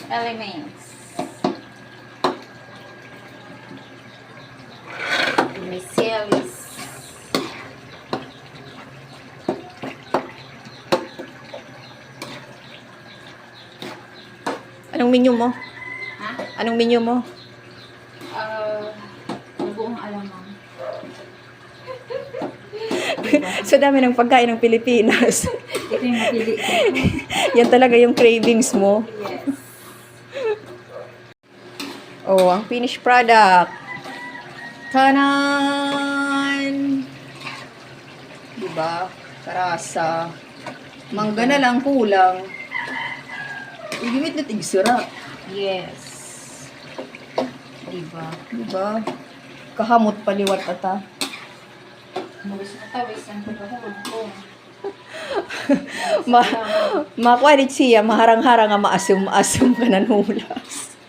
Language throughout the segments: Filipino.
elements. Vermicellis. Anong menu mo? Ha? Anong menu mo? Buong alamang. Sa dami ng pagkain ng Pilipinas. Ito yung napili ko. Yan talaga yung cravings mo. Yes. Oh, ang finished product. Tanan! Diba? Karasa. Mangga na lang kulang. Igimit na tigsarap. Yes. Diba? Diba? Kahamot paliwat ata. Mawis na tawis ang pagkahulog ko. Makuanit siya, maharang-harang nga maasum-asum ka na nulas.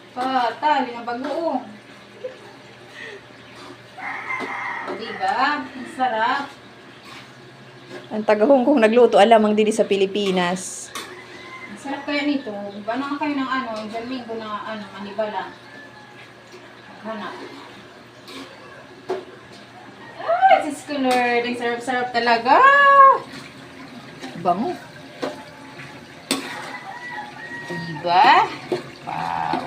Tali na bagoong. Diba? Ang sarap. Ang tagahong kong nagluto, alamang dili sa Pilipinas. Ang sarap kaya nito. Ba naman kayo ng ano, yung Domingo na ano, manibala. Hanap. Ay, Diyos ko Lord. Ang sarap-sarap talaga. Bango. Diba? Wow.